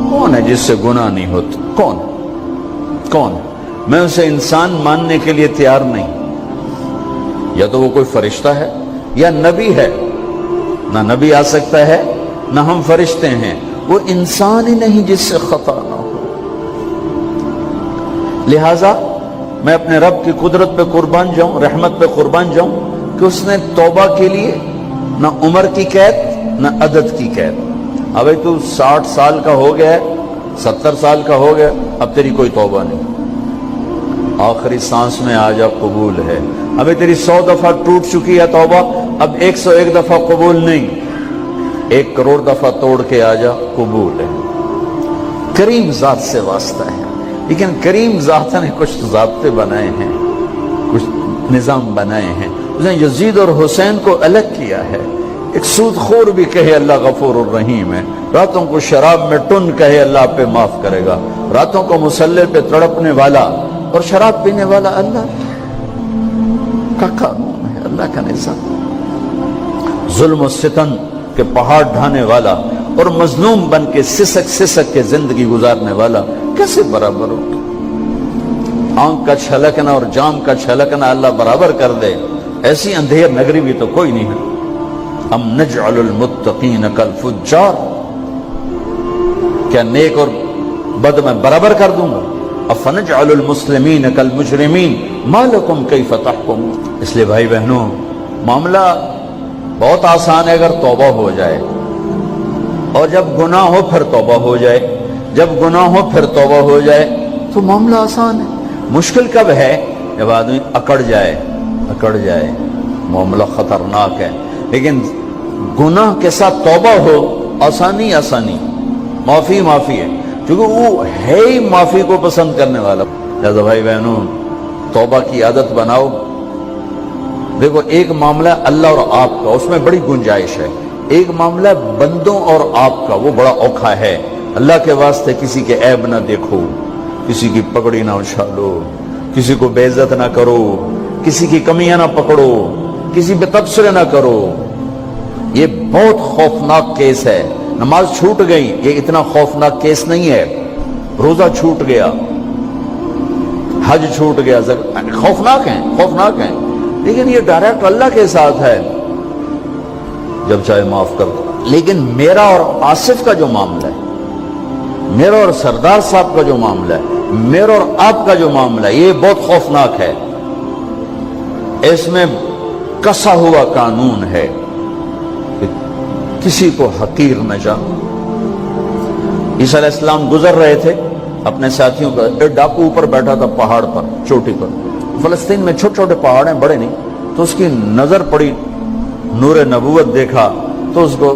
کون ہے جس سے گناہ نہیں ہوتا؟ کون کون؟ میں اسے انسان ماننے کے لیے تیار نہیں. یا تو وہ کوئی فرشتہ ہے یا نبی ہے. نہ نبی آ سکتا ہے نہ ہم فرشتے ہیں. وہ انسان ہی نہیں جس سے خطا نہ ہو. لہذا میں اپنے رب کی قدرت پہ قربان جاؤں, رحمت پہ قربان جاؤں کہ اس نے توبہ کے لیے نہ عمر کی قید نہ عدد کی قید. ابھی تو 60 سال کا ہو گیا ہے, 70 سال کا ہو گیا, اب تیری کوئی توبہ نہیں. آخری سانس میں آ جا, قبول ہے. ابھی تیری 100 دفعہ ٹوٹ چکی ہے توبہ, اب 101 دفعہ قبول نہیں, 1 کروڑ دفعہ توڑ کے آ جا, قبول ہے. کریم ذات سے واسطہ ہے. لیکن کریم ذات نے کچھ ضابطے بنائے ہیں, کچھ نظام بنائے ہیں. اس نے یزید اور حسین کو الگ کیا ہے. ایک سود خور بھی کہے اللہ غفور الرحیم ہے, راتوں کو شراب میں ٹن کہے اللہ پہ معاف کرے گا, راتوں کو مسلح پہ تڑپنے والا اور شراب پینے والا اللہ کا قانون ہے, اللہ کا نظام. ظلم و ستم کے پہاڑ ڈھانے والا اور مظلوم بن کے سسک سسک کے زندگی گزارنے والا کیسے برابر ہو؟ آنکھ کا چھلکنا اور جام کا چھلکنا اللہ برابر کر دے, ایسی اندھیر نگری بھی تو کوئی نہیں ہے. ام نجعل المتقین کالفجار, کیا نیک اور بد میں برابر کر دوں گا؟ افنجعل المسلمین کالمجرمین ما لکم کیف تحکمون. اس لیے بھائی بہنوں, معاملہ بہت آسان ہے اگر توبہ ہو جائے, اور جب گناہ ہو پھر توبہ ہو جائے, جب گناہ ہو پھر توبہ ہو جائے تو معاملہ آسان ہے. مشکل کب ہے؟ جب آدمی اکڑ جائے, معاملہ خطرناک ہے. لیکن گناہ کے ساتھ توبہ ہو, آسانی, معافی ہے, کیونکہ وہ ہے ہی معافی کو پسند کرنے والا. لہذا بھائی بہنوں, توبہ کی عادت بناؤ. دیکھو, ایک معاملہ اللہ اور آپ کا, اس میں بڑی گنجائش ہے. ایک معاملہ بندوں اور آپ کا, وہ بڑا اوکھا ہے. اللہ کے واسطے کسی کے عیب نہ دیکھو, کسی کی پگڑی نہ اچھالو, کسی کو بے عزت نہ کرو, کسی کی کمیاں نہ پکڑو, کسی پہ تبصرے نہ کرو. یہ بہت خوفناک کیس ہے. نماز چھوٹ گئی, یہ اتنا خوفناک کیس نہیں ہے. روزہ چھوٹ گیا, حج چھوٹ گیا, خوفناک ہیں, لیکن یہ ڈائریکٹ اللہ کے ساتھ ہے, جب چاہے معاف کر دو. لیکن میرا اور آصف کا جو معاملہ ہے, میرا اور سردار صاحب کا جو معاملہ ہے, میرا اور آپ کا جو معاملہ ہے, یہ بہت خوفناک ہے. اس میں کسا ہوا قانون ہے کہ کسی کو حقیر نہ جانو. عیسیٰ علیہ السلام گزر رہے تھے اپنے ساتھیوں کا, ایک ڈاکو اوپر بیٹھا تھا پہاڑ پر, چوٹی پر. فلسطین میں چھوٹے چھوٹے پہاڑ ہیں, بڑے نہیں. تو اس کی نظر پڑی, نور نبوت دیکھا تو اس کو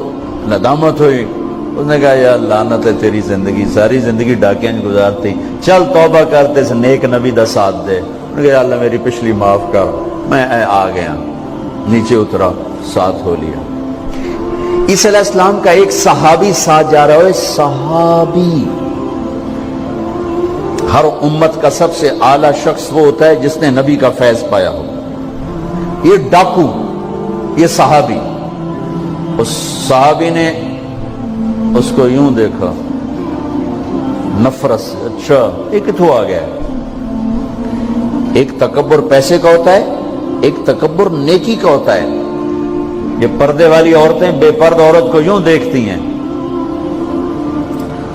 ندامت ہوئی. اس نے کہا یا لعنت ہے تیری زندگی, ساری زندگی ڈاکیاں گزارتی, چل توبہ کرتے سے نیک نبی دا ساتھ دے. انہوں نے کہا یا اللہ میری پچھلی معاف کر. میں آ گیا, نیچے اترا, ساتھ ہو لیا. عیسیٰ علیہ السلام کا ایک صحابی ساتھ جا رہا ہے. صحابی, ہر امت کا سب سے اعلیٰ شخص وہ ہوتا ہے جس نے نبی کا فیض پایا ہو. یہ ڈاکو, یہ صحابی. اس صحابی نے اس کو یوں دیکھا, نفرت سے, اچھا یہ کتوں آ گیا. ایک تکبر پیسے کا ہوتا ہے, ایک تکبر نیکی کا ہوتا ہے. یہ پردے والی عورتیں بے پرد عورت کو یوں دیکھتی ہیں,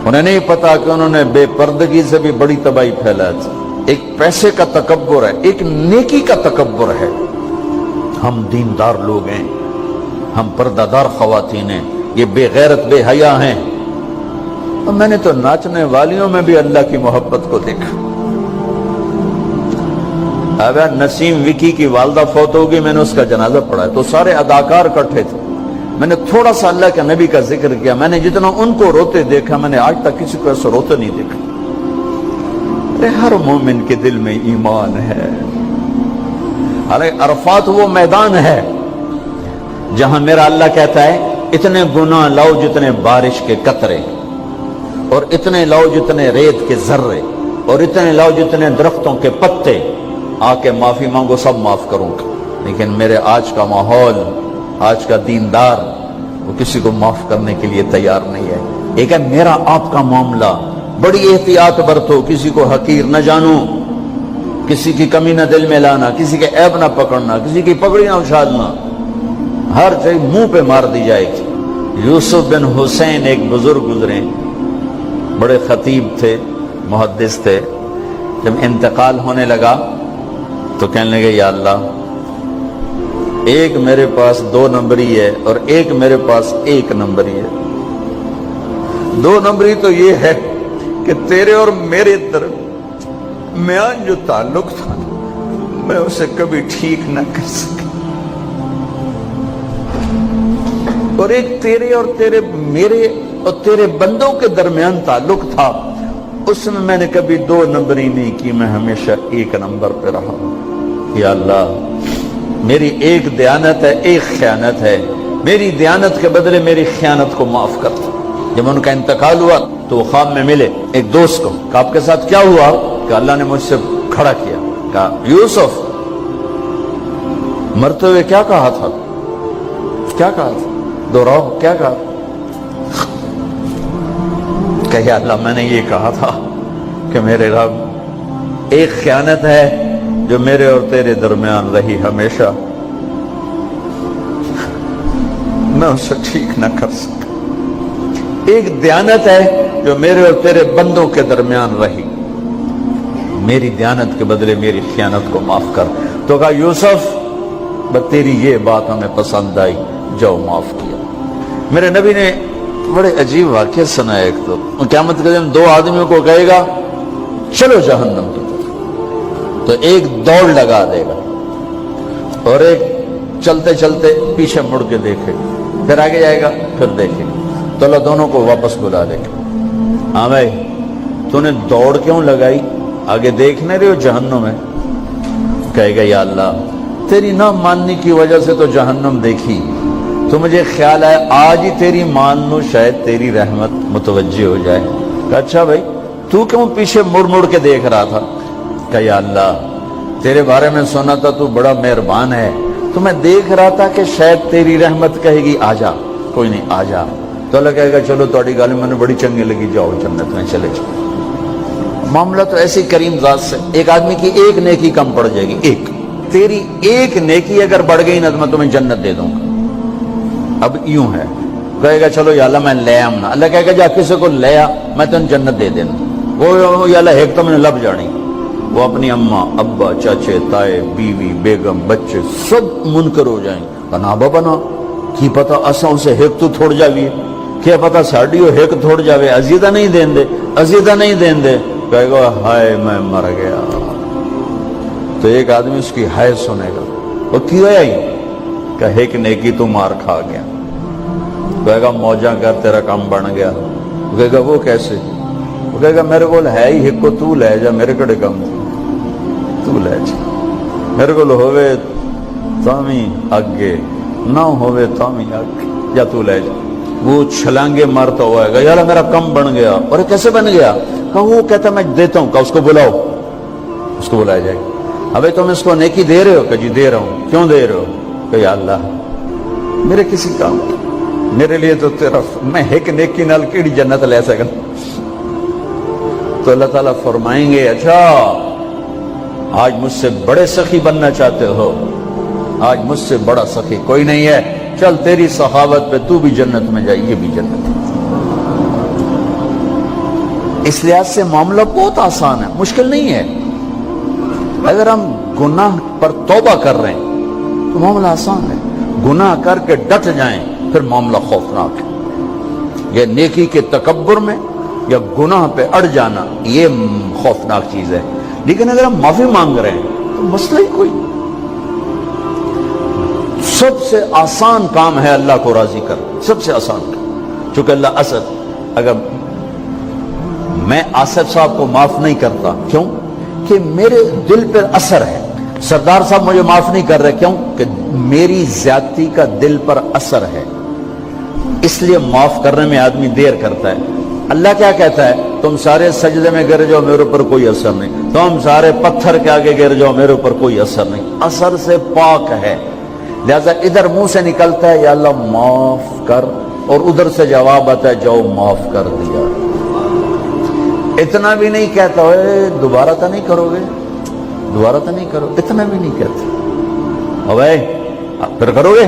انہیں نہیں پتا کہ انہوں نے بے پردگی سے بھی بڑی تباہی پھیلا تھی. ایک پیسے کا تکبر ہے, ایک نیکی کا تکبر ہے. ہم دیندار لوگ ہیں, ہم پردہ دار خواتین ہیں, یہ بے غیرت بے حیا ہیں. اور میں نے تو ناچنے والیوں میں بھی اللہ کی محبت کو دیکھا. اب نسیم وکی کی والدہ فوت ہوگی, میں نے اس کا جنازہ پڑھا تو سارے اداکار اکٹھے تھے. میں نے تھوڑا سا اللہ کے نبی کا ذکر کیا. میں نے جتنا ان کو روتے دیکھا, میں نے آج تک کسی کو ایسا روتے نہیں دیکھا. ہر مومن کے دل میں ایمان ہے. عرفات وہ میدان ہے جہاں میرا اللہ کہتا ہے اتنے گناہ لاؤ جتنے بارش کے قطرے, اور اتنے لاؤ جتنے ریت کے ذرے, اور اتنے لاؤ جتنے درختوں کے پتے, آ کے معافی مانگو, سب معاف کروں گا. لیکن میرے آج کا ماحول, آج کا دیندار, وہ کسی کو معاف کرنے کے لیے تیار نہیں ہے. ایک ہے میرا آپ کا معاملہ، بڑی احتیاط برتو، کسی کو حقیر نہ جانو، کسی کی کمی نہ دل میں لانا، کسی کے عیب نہ پکڑنا، کسی کی پگڑی نہ اچھالنا، ہر چیز منہ پہ مار دی جائے گی۔ یوسف بن حسین ایک بزرگ گزرے، بڑے خطیب تھے، محدث تھے، جب انتقال ہونے لگا تو کہنے لگے یا اللہ، ایک میرے پاس 2 نمبری ہے اور ایک میرے پاس 1 نمبری ہے۔ 2 نمبری تو یہ ہے کہ تیرے اور میرے درمیان جو تعلق تھا میں اسے کبھی ٹھیک نہ کر سکا، اور ایک تیرے اور میرے اور تیرے بندوں کے درمیان تعلق تھا، اس میں نے کبھی 2 نمبری نہیں کی، میں ہمیشہ 1 نمبر پہ رہا۔ یا اللہ، میری ایک دیانت ہے، ایک خیانت ہے، میری دیانت کے بدلے میری خیانت کو معاف کر۔ جب ان کا انتقال ہوا تو وہ خواب میں ملے ایک دوست کو، کہ آپ کے ساتھ کیا ہوا؟ کہ اللہ نے مجھ سے کھڑا کیا، کہا یوسف مرتے ہوئے کیا کہا تھا؟ کیا کہا تھا؟ دوہراؤ، کیا کہا؟ کہ یا اللہ، میں نے یہ کہا تھا کہ میرے رب، ایک خیانت ہے جو میرے اور تیرے درمیان رہی ہمیشہ، میں اسے ٹھیک نہ کر سکا، ایک دیانت ہے جو میرے اور تیرے بندوں کے درمیان رہی، میری دیانت کے بدلے میری خیانت کو معاف کر۔ تو کہا یوسف، بس تیری یہ بات ہمیں پسند آئی، جاؤ معاف کیا۔ میرے نبی نے بڑے عجیب واقعہ سنا، ایک تو قیامت کے دن 2 آدمیوں کو کہے گا چلو جہنم کی طرف، تو ایک دوڑ لگا دے گا اور ایک چلتے چلتے پیچھے مڑ کے دیکھے، پھر آگے جائے گا، پھر دیکھے گا، تو اللہ دونوں کو واپس بلا لے گا۔ ہاں بھائی، تو نے دوڑ کیوں لگائی؟ آگے دیکھنے رہے ہو جہنم ہے؟ کہے گا یا اللہ، تیری نہ ماننے کی وجہ سے تو جہنم دیکھی، تو مجھے خیال ہے آج ہی تیری مان لوں، شاید تیری رحمت متوجہ ہو جائے۔ کہا اچھا بھائی، تو کیوں پیچھے مڑ مڑ کے دیکھ رہا تھا؟ کہ یا اللہ، تیرے بارے میں سنا تھا تو بڑا مہربان ہے، تو میں دیکھ رہا تھا کہ شاید تیری رحمت کہے گی آ جا۔ کوئی نہیں، آ جا۔ تو اللہ کہے گا چلو تھوڑی گل میں نے بڑی چنگی لگی، جاؤ جنت میں چلے جاؤ۔ معاملہ تو ایسی کریم ذات سے، ایک آدمی کی ایک نیکی کم پڑ جائے گی، ایک تیری ایک نیکی اگر بڑھ گئی نا تو میں تمہیں جنت دے دوں گا۔ اب یوں ہے، کہے گا چلو یا اللہ میں لے آؤں نا، اللہ کہے گا جا کسی کو لے آ، میں تمہیں جنت دے دینا۔ وہ یا اللہ ایک تو میں نے لب جانی، وہ اپنی اماں ابا چاچے تائے بیوی بیگم بچے سب منکر ہو جائیں، بنا بنا کی پتہ اساں اسے ایک تو تھوڑ جاوی، کیا پتہ ساڑی ہو ایک تھوڑ جاوے، عزیزہ نہیں دین دے، عزیزہ نہیں دین دے۔ کہے گا ہائے میں مر گیا۔ تو ایک آدمی اس کی ہائے سنے گا، وہ کیوں آئی؟ کہ ایک نیکی تو مار کھا گیا۔ کہے گا موجہ کر، تیرا کام بن گیا۔ کہے گا وہ کیسے؟ وہ کہے گا میرے کو ہے ہی ایک کو، تو لے جا، میرے کڑے کم تو لے جا، میرے کو ہوئے تامی آگے نہ ہوئے تامی آگے، یا تو لے جا۔ وہ چھلانگے مارتا ہوا ہے گا یار میرا کم بن گیا۔ اور کیسے بن گیا؟ کہ وہ کہتا میں دیتا ہوں، کہ اس کو بلاؤ، اس کو بلایا جائے گا۔ ابھی تم اس کو نیکی دے رہے ہو؟ کہ جی دے رہا ہوں۔ کیوں دے رہے ہو؟ کہ یا اللہ میرے کسی کام کی، میرے لیے تو تیرا، میں ایک نیکی نال کیڑی جنت لے سکا۔ تو اللہ تعالیٰ فرمائیں گے اچھا آج مجھ سے بڑے سخی بننا چاہتے ہو؟ آج مجھ سے بڑا سخی کوئی نہیں ہے، چل تیری سخاوت پہ تو بھی جنت میں جائے، یہ بھی جنت ہے۔ اس لحاظ سے معاملہ بہت آسان ہے، مشکل نہیں ہے۔ اگر ہم گناہ پر توبہ کر رہے ہیں تو معاملہ آسان ہے، گناہ کر کے ڈٹ جائیں پھر معاملہ خوفناک ہے۔ یہ نیکی کے تکبر میں یا گناہ پہ اڑ جانا یہ خوفناک چیز ہے۔ لیکن اگر ہم معافی مانگ رہے ہیں تو مسئلہ ہی کوئی، سب سے آسان کام ہے اللہ کو راضی کر، سب سے آسان کام۔ چونکہ اللہ اسد، اگر میں آصف صاحب کو معاف نہیں کرتا، کیوں کہ میرے دل پر اثر ہے، سردار صاحب مجھے معاف نہیں کر رہے، کیوں کہ میری زیادتی کا دل پر اثر ہے، اس لیے معاف کرنے میں آدمی دیر کرتا ہے۔ اللہ کیا کہتا ہے؟ تم سارے سجدے میں گر جاؤ، میرے اوپر کوئی اثر نہیں، تم سارے پتھر کے آگے گر جاؤ، میرے اوپر کوئی اثر نہیں، اثر سے پاک ہے۔ لہذا ادھر منہ سے نکلتا ہے یا اللہ معاف کر، اور ادھر سے جواب آتا ہے جاؤ معاف کر دیا. اتنا بھی نہیں کہتا ہے دوبارہ تو نہیں کرو گے, دوبارہ تو نہیں کرو, اتنا بھی نہیں کہتا. اوے پھر کرو گے,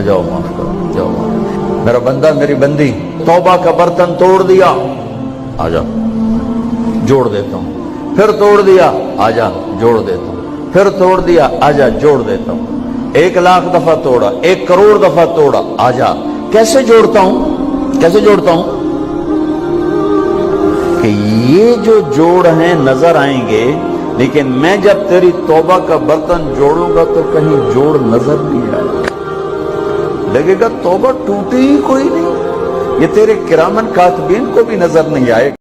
جاؤ معاف کرو, جاؤ معاف. میرا بندہ میری بندی توبہ کا برتن توڑ دیا, آ جا جوڑ دیتا ہوں. پھر توڑ دیا, آ جا جوڑ دیتا ہوں. پھر توڑ دیا, آ جا جوڑ دیتا ہوں. 1,00,000 دفعہ توڑا, 1 کروڑ دفعہ توڑا, آ جا. کیسے جوڑتا ہوں, کیسے جوڑتا ہوں کہ یہ جو جوڑ ہیں نظر آئیں گے, لیکن میں جب تیری توبہ کا برتن جوڑوں گا تو کہیں جوڑ نظر نہیں آئے گا, لگے گا توبہ ٹوٹی ہی کوئی نہیں. یہ تیرے کرامن کاتبین کو بھی نظر نہیں آئے گا.